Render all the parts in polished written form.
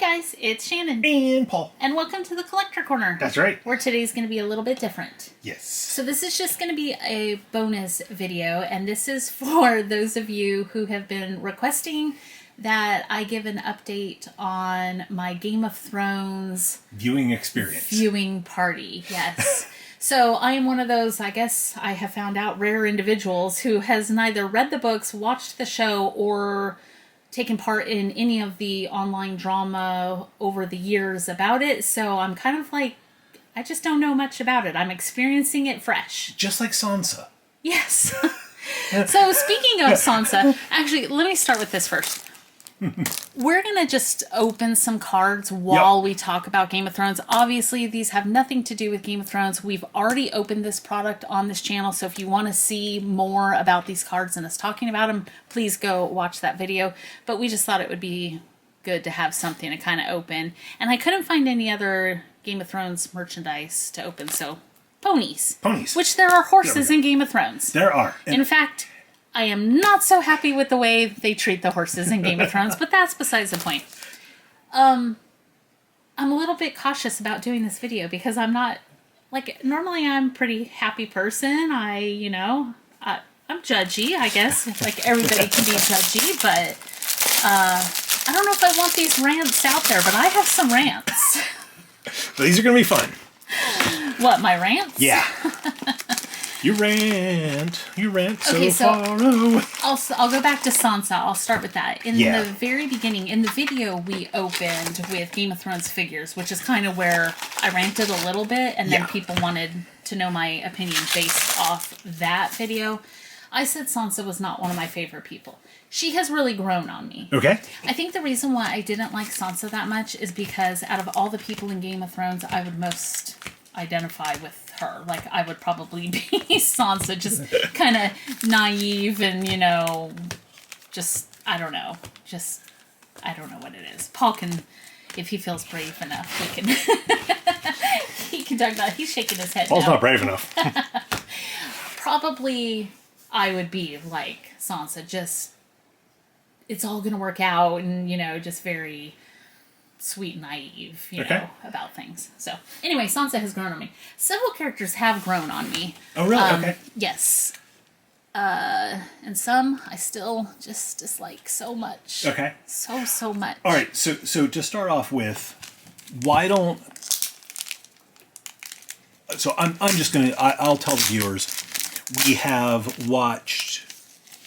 guys, it's Shannon. And Paul. And welcome to the Collector Corner. That's right. Where today's going to be a little bit different. Yes. So this is just going to be a bonus video, and this is for those of you who have been requesting that I give an update on my Game of Thrones Viewing experience. viewing party. Yes. So I am one of those, I guess I have found out, rare individuals who has neither read the books, watched the show, or taken part in any of the online drama over the years about it. So I'm kind of like, I just don't know much about it. I'm experiencing it fresh. Just like Sansa. Yes. So speaking of Sansa, actually, let me start with this first. We're going to just open some cards while we talk about Game of Thrones. Obviously, these have nothing to do with Game of Thrones. We've already opened this product on this channel, so if you want to see more about these cards and us talking about them, please go watch that video. But we just thought it would be good to have something to kind of open. And I couldn't find any other Game of Thrones merchandise to open, so ponies. Ponies. Which there are horses in Game of Thrones. There are. In fact, I am not so happy with the way they treat the horses in Game of Thrones, but that's besides the point. I'm a little bit cautious about doing this video because I'm not, like, normally I'm a pretty happy person. I'm judgy, I guess. Like, everybody can be judgy, but I don't know if I want these rants out there, but I have some rants. These are going to be fun. What, my rants? Yeah. You rant Okay, so far away. I'll go back to Sansa. I'll start with that. In Yeah. the very beginning, in the video, we opened with Game of Thrones figures, which is kind of where I ranted a little bit, and then people wanted to know my opinion based off that video. I said Sansa was not one of my favorite people. She has really grown on me. Okay. I think the reason why I didn't like Sansa that much is because out of all the people in Game of Thrones, I would most identify with her. Like, I would probably be Sansa, just kind of naive and, just, I don't know. I don't know what it is. Paul can, if he feels brave enough, he can talk about it. He's shaking his head. Paul's no. not brave enough. Probably I would be like Sansa, just, it's all going to work out and, just very sweet and naive, about things. So, anyway, Sansa has grown on me. Several characters have grown on me. Oh, really? Okay. Yes. And some I still just dislike so much. Okay. So much. All right. So to start off with, why don't... So I'm just going to... I'll tell the viewers, we have watched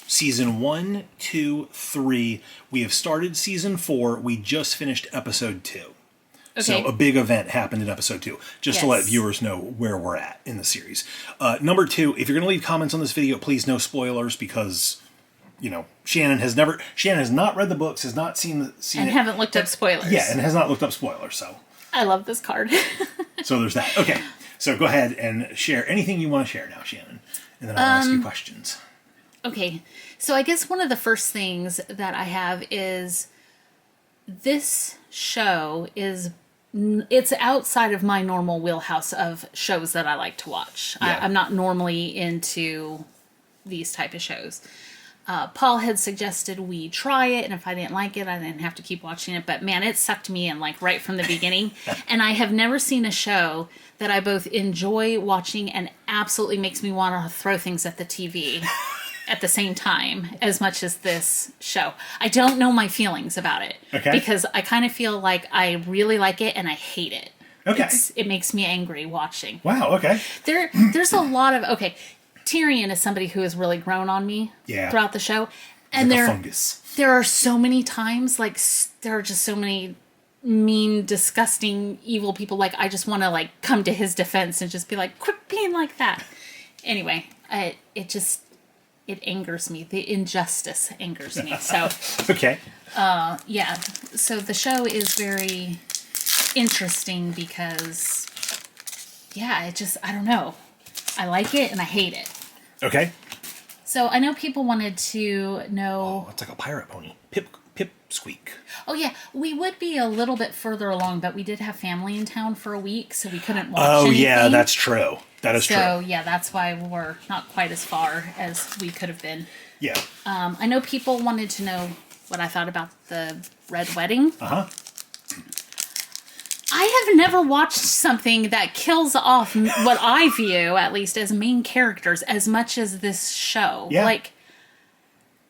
Season 1, 2, 3. We have started Season 4. We just finished Episode 2. Okay. So a big event happened in Episode 2. Just to let viewers know where we're at in the series. Number 2, if you're going to leave comments on this video, please no spoilers because, Shannon has not read the books, has not seen it. And haven't looked up spoilers. Yeah, and has not looked up spoilers, so. I love this card. So there's that. Okay, so go ahead and share anything you want to share now, Shannon. And then I'll ask you questions. Okay, so I guess one of the first things that I have is this show it's outside of my normal wheelhouse of shows that I like to watch. Yeah. I'm not normally into these type of shows. Paul had suggested we try it, and if I didn't like it, I didn't have to keep watching it. But man, it sucked me in like right from the beginning. And I have never seen a show that I both enjoy watching and absolutely makes me want to throw things at the TV at the same time as much as this show. I don't know my feelings about it. Okay. Because I kind of feel like I really like it and I hate it. Okay. It makes me angry watching. Wow, okay. There's a lot of... Okay, Tyrion is somebody who has really grown on me throughout the show. And like a fungus. There are so many times, there are just so many mean, disgusting, evil people. Like, I just want to, come to his defense and just be like, quit being like that. Anyway, it angers me. The injustice angers me. So, okay. yeah. So the show is very interesting because, I don't know. I like it and I hate it. Okay. So I know people wanted to know... Oh, it's like a pirate pony. Pip squeak. Oh, yeah. We would be a little bit further along, but we did have family in town for a week, so we couldn't watch anything. Yeah, that's true. That is true. So, yeah, that's why we're not quite as far as we could have been. Yeah. I know people wanted to know what I thought about the Red Wedding. Uh-huh. I have never watched something that kills off what I view, at least, as main characters as much as this show. Yeah. Like,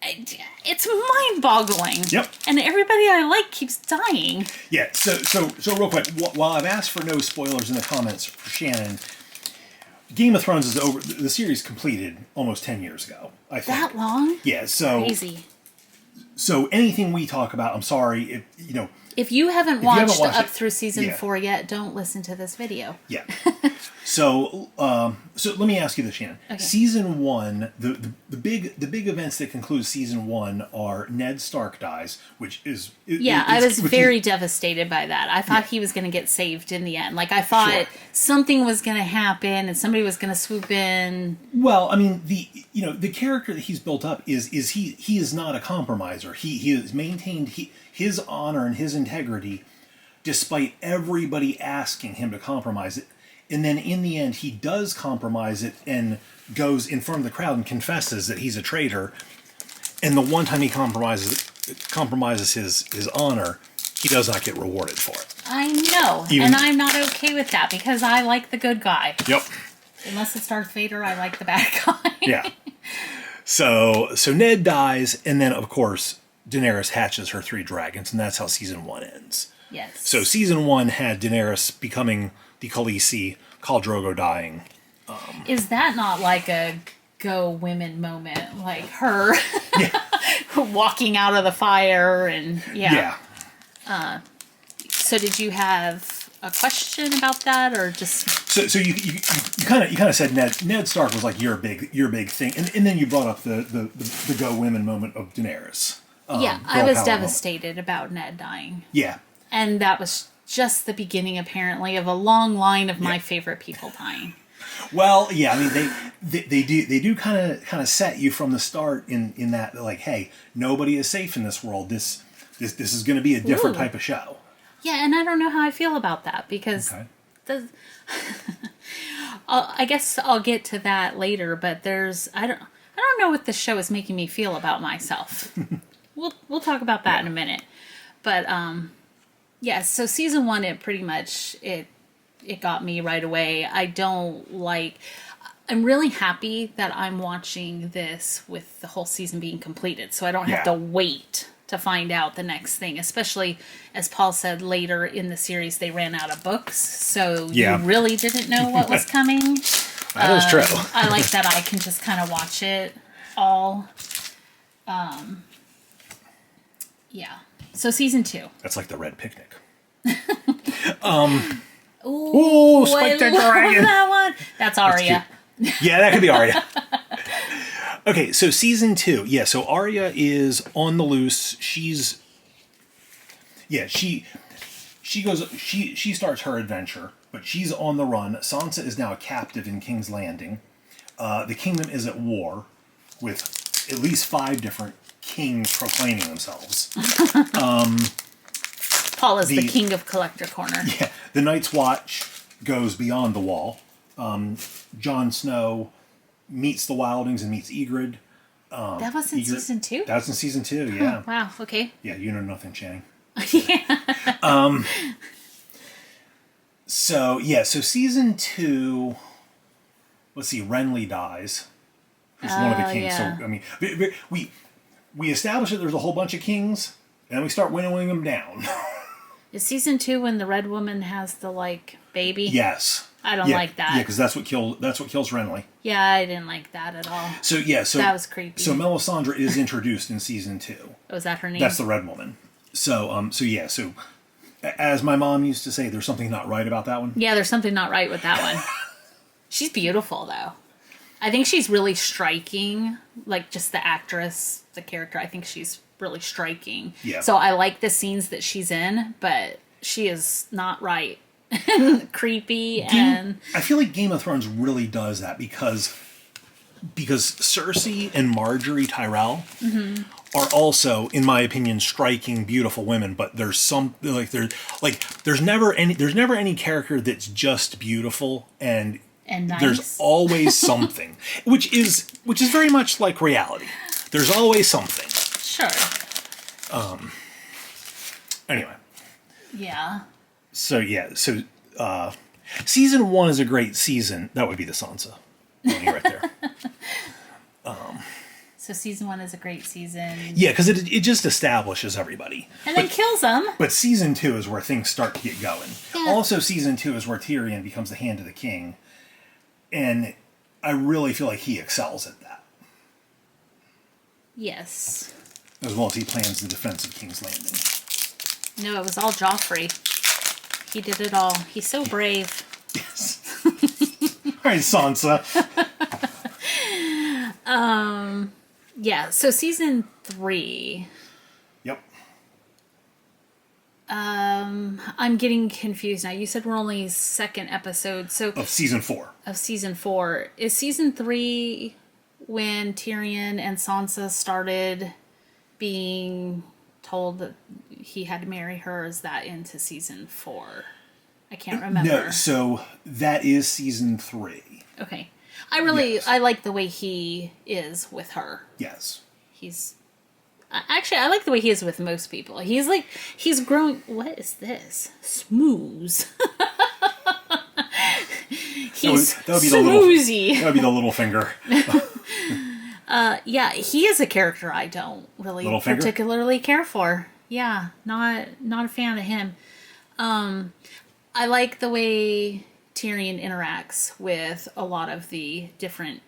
it's mind-boggling. Yep. And everybody I like keeps dying. Yeah, so real quick, while I've asked for no spoilers in the comments for Shannon, Game of Thrones is over. The series completed almost 10 years ago, I think. That long? Yeah, so Crazy. So anything we talk about, I'm sorry, If you haven't you haven't watched watched up it, through season yeah. 4 yet, don't listen to this video. yeah. So let me ask you this, Shannon. Okay. Season 1, the big events that conclude season 1 are Ned Stark dies, which is I was very devastated by that. I thought he was going to get saved in the end. Like, I thought Sure. something was going to happen and somebody was going to swoop in. Well, I mean, the character that he's built up is he is not a compromiser. He has maintained his honor and his integrity despite everybody asking him to compromise it. And then in the end, he does compromise it and goes in front of the crowd and confesses that he's a traitor. And the one time he compromises his honor, he does not get rewarded for it. I know. And I'm not okay with that because I like the good guy. Yep. Unless it's Darth Vader, I like the bad guy. Yeah. So Ned dies, and then of course Daenerys hatches her 3 dragons, and that's how season 1 ends. Yes. So season 1 had Daenerys becoming the Khaleesi, Khal Drogo dying. Is that not like a go women moment? Like her Yeah. walking out of the fire and Yeah. So did you have a question about that or just So you kind of said Ned Stark was like your big thing, and then you brought up the go women moment of Daenerys. I girl was power devastated about Ned dying. Yeah. And that was just the beginning, apparently, of a long line of my favorite people dying. Well, yeah. I mean, they do kind of set you from the start in that, like, hey, nobody is safe in this world. This is going to be a different type of show. Yeah, and I don't know how I feel about that because I guess I'll get to that later. But I don't know what the show is making me feel about myself. We'll talk about that in a minute. But yeah, so season 1, it pretty much it got me right away. I'm really happy that I'm watching this with the whole season being completed, so I don't have to wait to find out the next thing. Especially, as Paul said, later in the series they ran out of books, so you really didn't know what was coming. That is true. I like that I can just kind of watch it all. Yeah. So season 2. That's like the Red Picnic. Ooh, Spike I that love dragon. that one. That's Arya. Yeah, that could be Arya. Okay, so season 2. Yeah, so Arya is on the loose. She starts her adventure, but she's on the run. Sansa is now a captive in King's Landing. The kingdom is at war with at least 5 different kings proclaiming themselves. Paul is the king of Collector Corner. Yeah, the Night's Watch goes beyond the wall. Jon Snow meets the Wildlings and meets Ygritte. That was in season 2? That's in season 2, yeah. Wow, okay. Yeah, you know nothing, Channing. Yeah. So season 2, let's see, Renly dies. Who's one of the kings. Yeah. So, I mean, we establish that there's a whole bunch of kings, and then we start winnowing them down. Is season 2 when the red woman has the, baby? Yes. I don't like that. Yeah, because that's what kills Renly. Yeah, I didn't like that at all. So that was creepy. So Melisandre is introduced in season 2. Was that her name? That's the red woman. So as my mom used to say, there's something not right about that one. Yeah, there's something not right with that one. She's beautiful, though. I think she's really striking. Just the actress, the character, I think she's really striking. Yeah. So I like the scenes that she's in, but she is not right. Creepy and... I feel like Game of Thrones really does that because Cersei and Marjorie Tyrell are also, in my opinion, striking, beautiful women. But there's there's never any character that's just beautiful and nice. There's always something, which is very much like reality. There's always something. Sure. Anyway. Yeah. So yeah, so season 1 is a great season. That would be the Sansa pony right there. So season 1 is a great season. Yeah, because it just establishes everybody. And then kills them. But season 2 is where things start to get going. Yeah. Also, season 2 is where Tyrion becomes the Hand of the King, and I really feel like he excels at that, Yes. as well as he plans the defense of King's Landing. No, it was all Joffrey. He did it all. He's so brave. Yes. All right, Sansa. Yeah, so season 3. Yep. I'm getting confused now. You said we're only second episode, so Of season 4. of season 4. Is season 3 when Tyrion and Sansa started being told that he had to marry her? Is that into season 4? I can't remember. No, so that is season 3. Okay. Yes. I like the way he is with her. Yes. He's actually, I like the way he is with most people. He's growing. What is this? Smooze. He's That would be the little. smoozy. That would be the little finger. Yeah, he is a character I don't really Littlefinger? particularly care for. Yeah, not a fan of him. I like the way Tyrion interacts with a lot of the different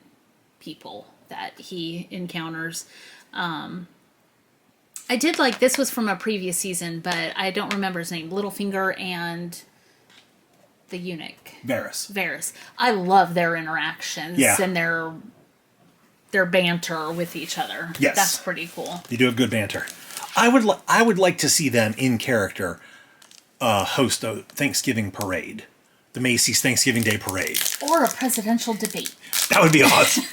people that he encounters. I did like, this was from a previous season, but I don't remember his name. Littlefinger and the eunuch. Varys. I love their interactions and their banter with each other. Yes. That's pretty cool. They do have good banter. I would like to see them in character host a Thanksgiving parade. The Macy's Thanksgiving Day Parade. Or a presidential debate. That would be awesome.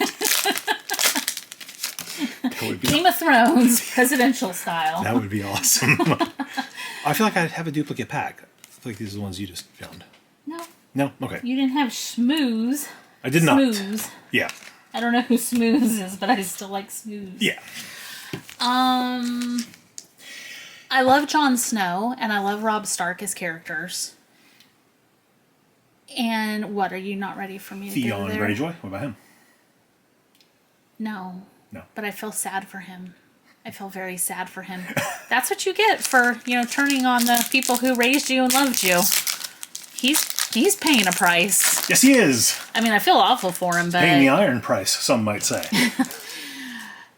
Game of Thrones, presidential style. That would be awesome. I feel like I'd have a duplicate pack. I feel like these are the ones you just found. No, No? Okay. you didn't have Schmooze. I did not. Smooze. Yeah. I don't know who Smooze is, but I still like Smooze. Yeah. I love Jon Snow, and I love Robb Stark as characters. And what, are you not ready for me to go Theon there? Greyjoy? What about him? No. No. But I feel sad for him. I feel very sad for him. That's what you get for, turning on the people who raised you and loved you. He's paying a price. Yes, he is. I mean, I feel awful for him, but Paying the iron price, some might say.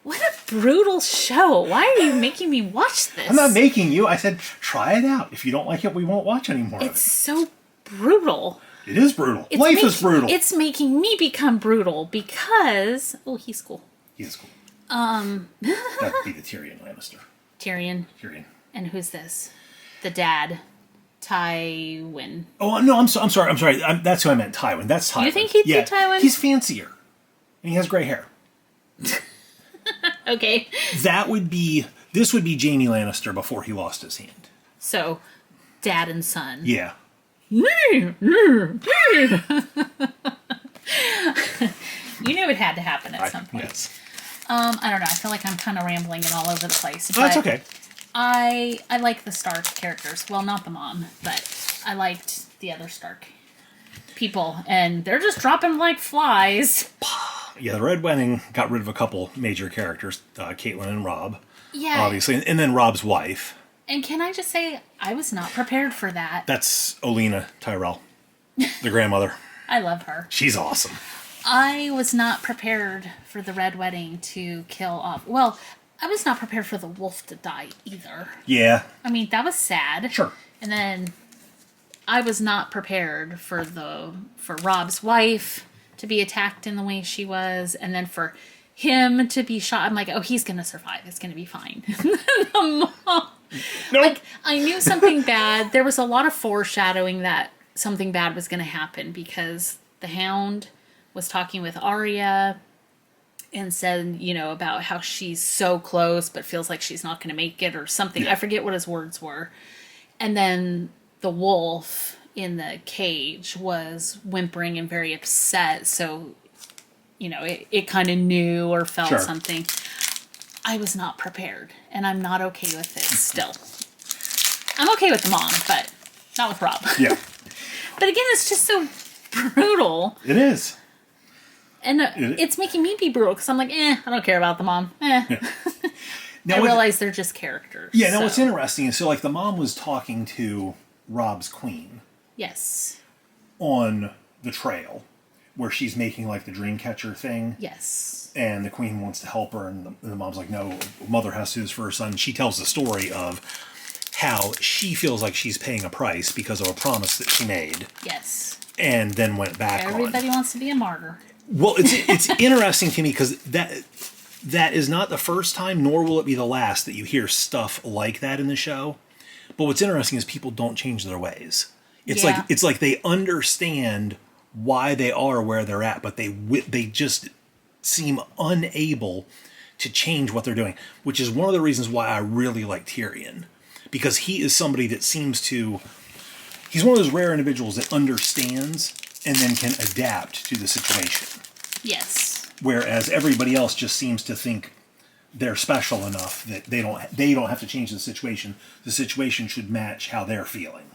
what a brutal show. Why are you making me watch this? I'm not making you. I said, try it out. If you don't like it, we won't watch any more It's of so brutal. it. It is brutal. Life is brutal. It's making me become brutal because he's cool. He is cool. That'd be the Tyrion Lannister. Tyrion. And who's this? The dad. Tywin. Oh, no, I'm sorry. That's who I meant, Tywin. That's Tywin. You think he'd be Tywin? He's fancier. And he has gray hair. Okay. This would be Jaime Lannister before he lost his hand. So, dad and son. Yeah. You knew it had to happen at some point. Yes. I don't know. I feel like I'm kind of rambling and all over the place. Oh, that's okay. I like the Stark characters. Well, not the mom, but I liked the other Stark people. And they're just dropping like flies. Yeah, the Red Wedding got rid of a couple major characters, Caitlyn and Robb, Yeah. obviously, and then Robb's wife. And can I just say, I was not prepared for that. That's Olenna Tyrell, the grandmother. I love her. She's awesome. I was not prepared for the Red Wedding to kill off. Well, I was not prepared for the wolf to die either. Yeah. I mean, that was sad. Sure. And then I was not prepared for Robb's wife to be attacked in the way she was, and then for him to be shot. I'm like, oh, he's gonna survive. It's gonna be fine. Nope. Like, I knew something bad. There was a lot of foreshadowing that something bad was gonna happen because the Hound was talking with Arya and said, about how she's so close but feels like she's not gonna make it or something. Yeah. I forget what his words were. And then the wolf in the cage was whimpering and very upset, so it kind of knew or felt Sure. something. I was not prepared, and I'm not okay with it still. I'm okay with the mom, but Not with Rob. Yeah. But again, it's just so brutal. It is. And it's making me be brutal because I'm like, I don't care about the mom. Now, I realize they're just characters. Yeah, now what's interesting is, so like the mom was talking to Rob's queen. Yes. On the trail, where she's making like the dream catcher thing. Yes. And the queen wants to help her, and the mom's like, no, mother has to do this for her son. She tells the story of how she feels like she's paying a price because of a promise that she made. Yes. And then went back Everybody wants to be a martyr. Well, it's interesting to me because that is not the first time, nor will it be the last, that you hear stuff like that in the show. But what's interesting is people don't change their ways. It's like they understand why they are where they're at, but they just seem unable to change what they're doing, which is one of the reasons why I really like Tyrion, because he is somebody that he's one of those rare individuals that understands and then can adapt to the situation. Yes. Whereas everybody else just seems to think they're special enough that they don't have to change the situation. The situation should match how they're feeling.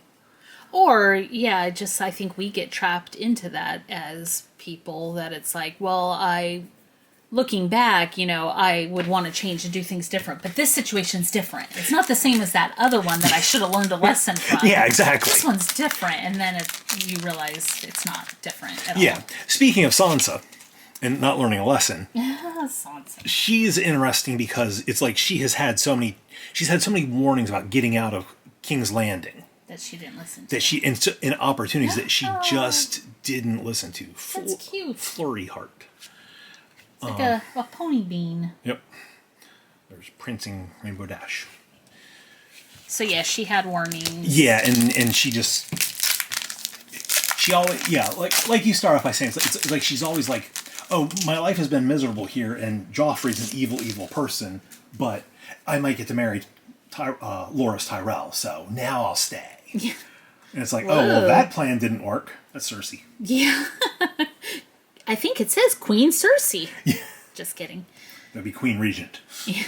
Or, I think we get trapped into that as people, that it's like, well, looking back, I would want to change and do things different. But this situation's different. It's not the same as that other one that I should have learned a lesson from. Yeah, exactly. This one's different. And then you realize it's not different at all. Yeah. Speaking of Sansa and not learning a lesson. Sansa. She's interesting because it's like she's had so many warnings about getting out of King's Landing. That she didn't listen to. That she, in opportunities that she just didn't listen to. That's cute. Flurry heart. It's like a pony bean. Yep. There's Prancing Rainbow Dash. So she had warnings. Yeah, and she always, like you start off by saying, it's like she's always like, oh, my life has been miserable here, and Joffrey's an evil Person, but I might get to marry Loras Tyrell, so now I'll stay. Yeah. And it's like, oh, well, that plan didn't work. That's Cersei. Yeah. I think it says Queen Cersei. Yeah. Just kidding. That'd be Queen Regent. Yeah.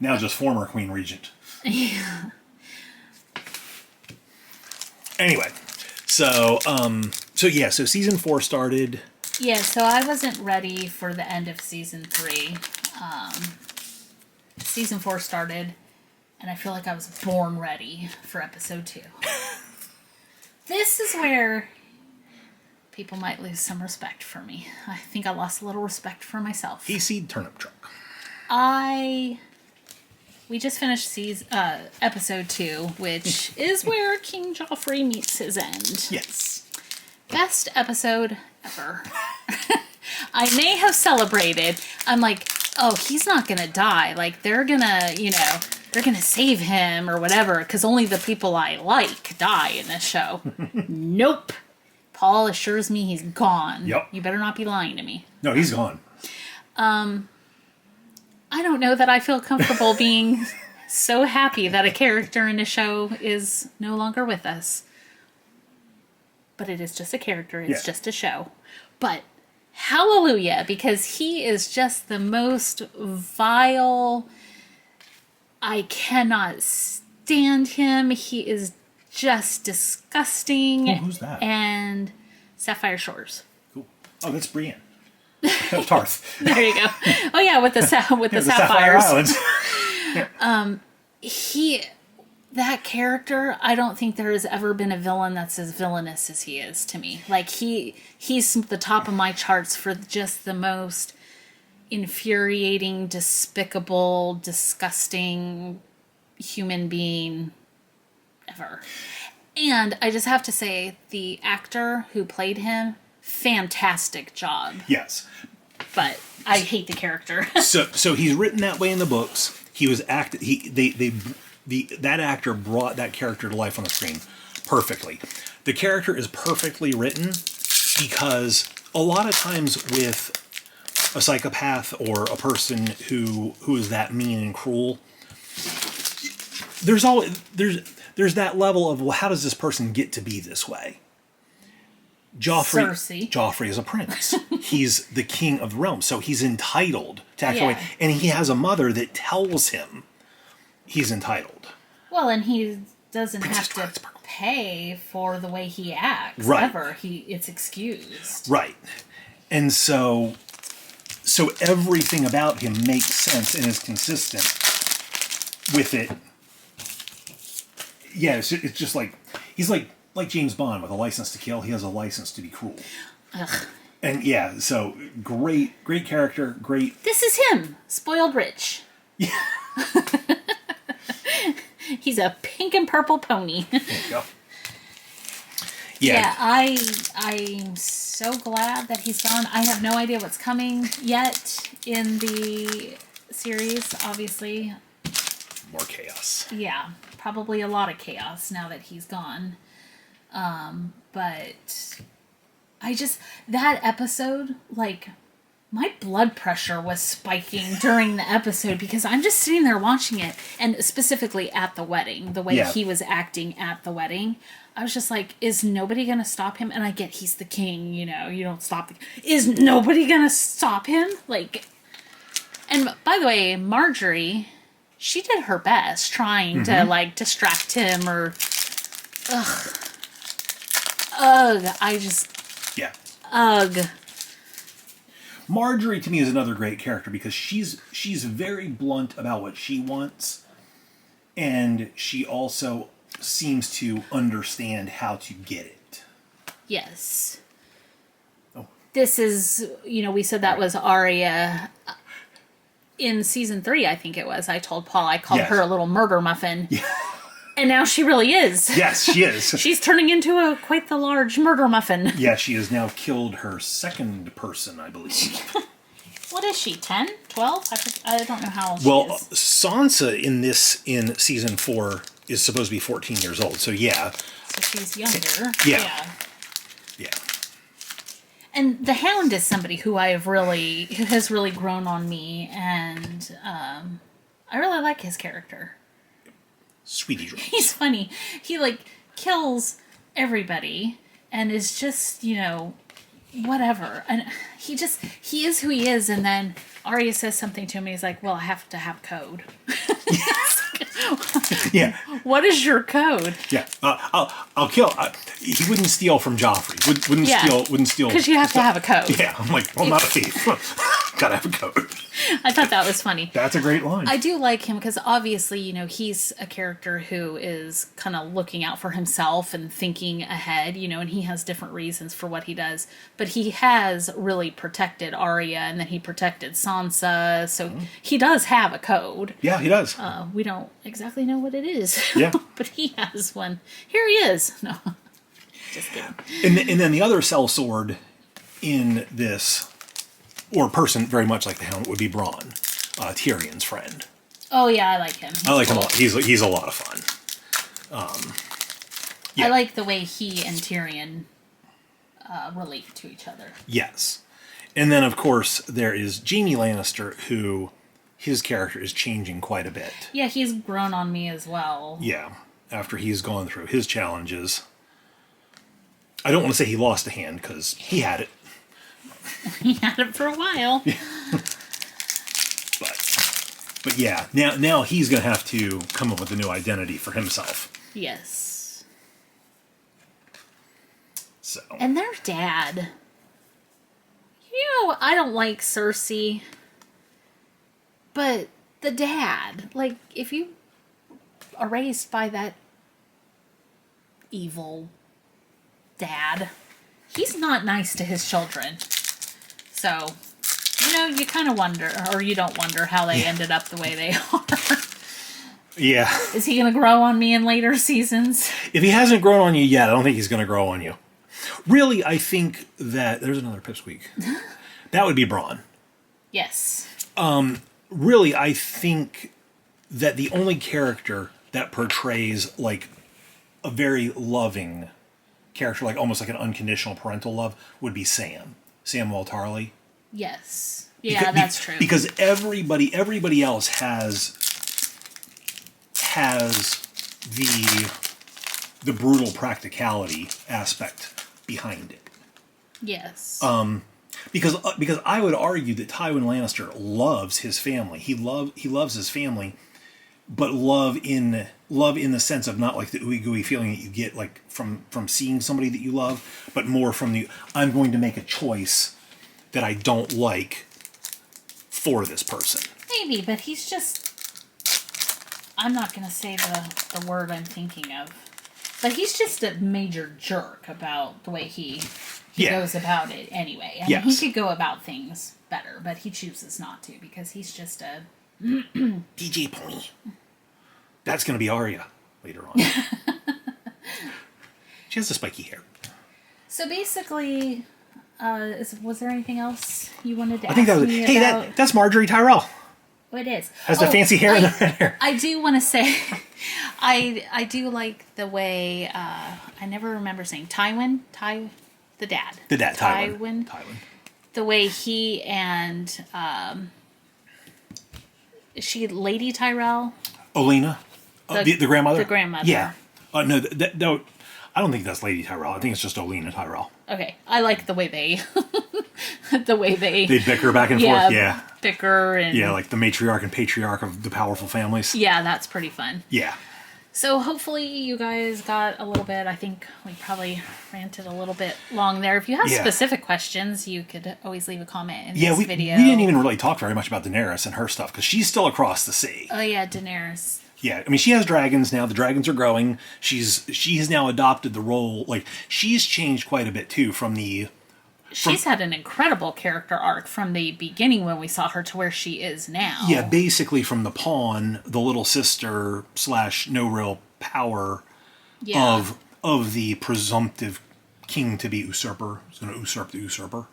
Now just former Queen Regent. Yeah. Anyway, so season 4 started. Yeah, so I wasn't ready for the end of season 3. Season 4 started, and I feel like I was born ready for episode 2. This is where people might lose some respect for me. I think I lost a little respect for myself. Hayseed Turnip Truck. We just finished episode 2, which is where King Joffrey meets his end. Yes. Best episode ever. I may have celebrated. I'm like, oh, he's not gonna die. Like, they're gonna save him or whatever, because only the people I like die in this show. Nope. Paul assures me he's gone. Yep. You better not be lying to me. No, he's gone. I don't know that I feel comfortable being so happy that a character in a show is no longer with us. But it is just a character. It's just a show. But hallelujah, because he is just the most vile. I cannot stand him. He is just disgusting. Oh, who's that? And Sapphire Shores. Cool. Oh, that's Brienne. Oh, Tarth. There you go. Oh yeah, with the Sapphire sapphires. Islands. That character, I don't think there has ever been a villain that's as villainous as he is to me. Like, he's the top of my charts for just the most infuriating, despicable, disgusting human being ever. And I just have to say, the actor who played him, fantastic job. Yes. But I hate the character. So he's written that way in the books. He was that actor brought that character to life on the screen perfectly. The character is perfectly written because a lot of times with a psychopath or a person who is that mean and cruel, there's that level of, well, how does this person get to be this way? Joffrey is a prince. He's the king of the realm, so he's entitled to act that way. And he has a mother that tells him he's entitled. Well, and he doesn't have to pay for the way he acts. Right. Ever. It's excused. Right. And so everything about him makes sense and is consistent with it. Yeah, it's just like he's like James Bond with a license to kill. He has a license to be cruel. Ugh. And yeah, so great character, great. This is him, spoiled rich. Yeah. He's a pink and purple pony. There you go. Yeah. I'm so glad that he's gone. I have no idea what's coming yet in the series, obviously. More chaos. Yeah, probably a lot of chaos now that he's gone. But that episode, like, my blood pressure was spiking during the episode because I'm just sitting there watching it, and specifically at the wedding, the way he was acting at the wedding. I was just like, is nobody going to stop him? And I get he's the king, you don't stop is nobody going to stop him? Like, and by the way, Marjorie, she did her best trying to, like, distract him or, Yeah. Marjorie to me is another great character because she's very blunt about what she wants, and she also seems to understand how to get it. Yes. Oh. This is, we said that was Arya in season 3, I think it was. I told Paul I called her a little murder muffin. Yeah. And now she really is. Yes, she is. She's turning into quite the large murder muffin. Yeah, she has now killed her second person, I believe. What is she, 10? 12? I don't know how old well, she is. Sansa in season 4 is supposed to be 14 years old, so yeah. So she's younger. Yeah. Yeah. And the Hound is somebody who has really grown on me, and I really like his character. Sweetie dreams. He's funny. He, like, kills everybody and is just, whatever. And he is who he is. And then Arya says something to him. And he's like, well, I have to have code. Yeah. What is your code? Yeah. I'll kill. He wouldn't steal from Joffrey. Wouldn't steal. Because you have to have a code. Yeah. I'm like, well, I'm not a thief. Gotta have a code. I thought that was funny. That's a great line. I do like him because obviously, he's a character who is kind of looking out for himself and thinking ahead, and he has different reasons for what he does. But he has really protected Arya, and then he protected Sansa, so he does have a code. Yeah, he does. We don't exactly know what it is. Yeah. But he has one. Here he is. No. Just kidding. And then the other sellsword in this, or person very much like the Hound, would be Bronn, Tyrion's friend. Oh yeah, I like him. I like him a lot. He's a lot of fun. Yeah. I like the way he and Tyrion relate to each other. Yes. And then, of course, there is Jaime Lannister, who his character is changing quite a bit. Yeah, he's grown on me as well. Yeah, after he's gone through his challenges. I don't want to say he lost a hand, because he had it. He had it for a while. Yeah. But yeah, now he's going to have to come up with a new identity for himself. Yes. So. And their dad. I don't like Cersei. But the dad, like, if you are raised by that evil dad, he's not nice to his children. So, you kind of wonder, or you don't wonder how they ended up the way they are. Yeah. Is he going to grow on me in later seasons? If he hasn't grown on you yet, I don't think he's going to grow on you. Really, I think that... There's another pipsqueak. That would be Bronn. Yes. Really, I think that the only character that portrays, like, a very loving character, like almost like an unconditional parental love, would be Sam. Samwell Tarly. Yes. Yeah, that's true. Because everybody else has the brutal practicality aspect behind it. Yes. Because I would argue that Tywin Lannister loves his family. He loves his family, but love in the sense of not like the ooey gooey feeling that you get like from seeing somebody that you love, but more from the I'm going to make a choice that I don't like for this person. Maybe, but he's just. I'm not going to say the word I'm thinking of. But he's just a major jerk about the way he goes about it anyway. I mean, he could go about things better, but he chooses not to because he's just a... DJ Pony. That's going to be Arya later on. She has the spiky hair. So basically, was there anything else you wanted to I think ask that was me Hey, about? that's Marjorie Tyrell. Oh, it is. Has the fancy hair and the red hair. I do want to say, I do like the way, I never remember saying, the dad. The dad, Tywin. Tywin. The way he and, is she Lady Tyrell? Olenna. The grandmother? The grandmother. Yeah. No, no, I don't think that's Lady Tyrell. I think it's just Olenna Tyrell. Okay. I like the way they, They bicker back and forth. Yeah. Bicker and... Yeah, like the matriarch and patriarch of the powerful families. Yeah, that's pretty fun. Yeah. So hopefully you guys got a little bit. I think we probably ranted a little bit long there. If you have specific questions, you could always leave a comment in this video. We didn't even really talk very much about Daenerys and her stuff because she's still across the sea. Oh yeah, Daenerys. Yeah, I mean, she has dragons now. The dragons are growing. She has now adopted the role. Like, she's changed quite a bit, too, She's had an incredible character arc from the beginning when we saw her to where she is now. Yeah, basically from the pawn, the little sister / no real power of the presumptive king to be usurper. Who's going to usurp the usurper.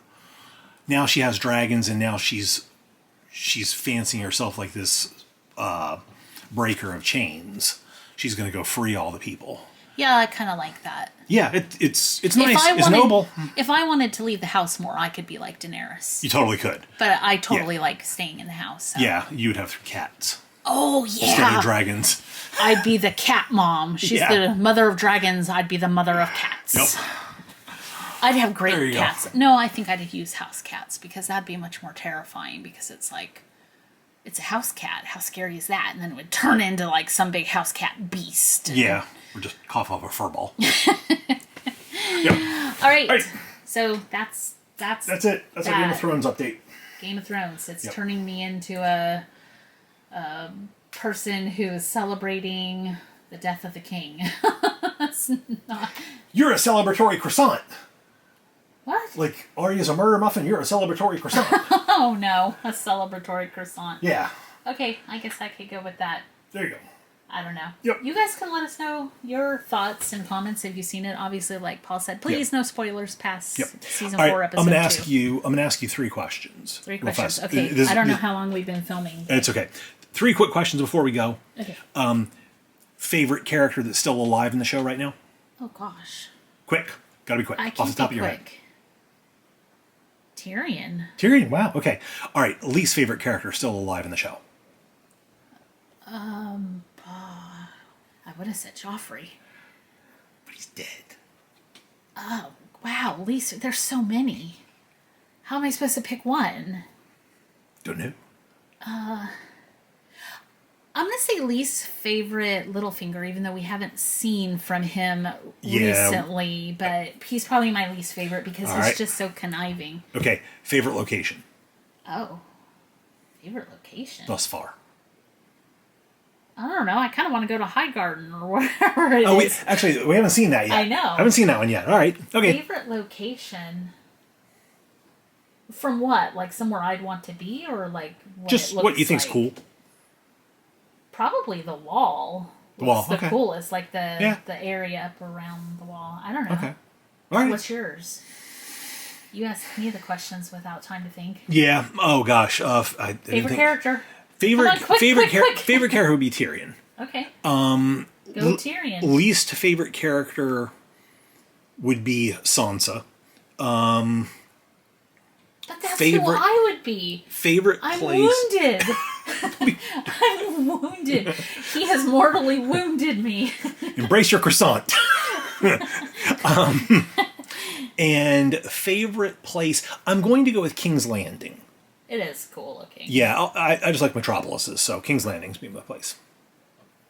Now she has dragons, and now she's fancying herself like this breaker of chains. She's going to go free all the people. Yeah, I kind of like that. Yeah, it's nice. It's noble. If I wanted to leave the house more, I could be like Daenerys. You totally could. But I totally like staying in the house. So. Yeah, you would have cats. Oh, yeah. Instead of dragons. I'd be the cat mom. She's the mother of dragons. I'd be the mother of cats. Nope. I'd have great cats. No, I think I'd use house cats because that'd be much more terrifying because it's like, it's a house cat. How scary is that? And then it would turn into like some big house cat beast. Yeah. Or just cough off a fur ball. All right. So that's it. That's our Game of Thrones update. Game of Thrones. It's turning me into a person who is celebrating the death of the king. That's not... You're a celebratory croissant. What? Like, Arya's a murder muffin, you're a celebratory croissant. Oh no, a celebratory croissant. Yeah. Okay, I guess I could go with that. There you go. I don't know. Yep. You guys can let us know your thoughts and comments if you've seen it. Obviously, like Paul said, please no spoilers past season 4, episode 2. I'm gonna ask you 3 questions. 3 questions. Okay. I don't know how long we've been filming. It's okay. 3 quick questions before we go. Okay. Favorite character that's still alive in the show right now? Oh gosh. Quick. Gotta be quick. I Off can't the top be of your head. quick. Tyrion. Tyrion. Wow. Okay. All right. Least favorite character still alive in the show. I would have said Joffrey. But he's dead. Oh, wow. Least, there's so many. How am I supposed to pick one? Don't know. I'm going to say least favorite Littlefinger, even though we haven't seen from him recently. But he's probably my least favorite because he's just so conniving. Okay. Favorite location? Oh. Favorite location? Thus far. I don't know. I kind of want to go to Highgarden or whatever it is. Actually, we haven't seen that yet. I know. I haven't seen that one yet. All right. Okay. Favorite location? From what? Like somewhere I'd want to be, or like what just it looks what you think's like? cool. Probably the wall. The wall. The coolest, like the the area up around the wall. I don't know. Okay. All right. What's yours? You asked me the questions without time to think. Yeah. Oh gosh. Favorite character. Favorite quick. favorite character would be Tyrion. Okay. Go Tyrion. Least favorite character would be Sansa. But that's who I would be. Favorite I'm place. wounded. I'm wounded. He has mortally wounded me. Embrace your croissant. And favorite place, I'm going to go with King's Landing. It is cool looking. Yeah, I just like metropolises, so King's Landing's be my place.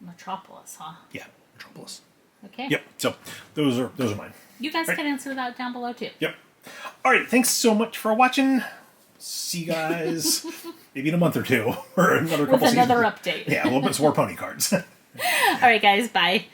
Metropolis, huh? Yeah, Metropolis. Okay. Yep. So those are mine. You guys can answer that down below too. Yep. All right. Thanks so much for watching. See you guys maybe in a month or two or another couple With another seasons. update. Yeah, we'll put some more pony cards. All right, guys. Bye.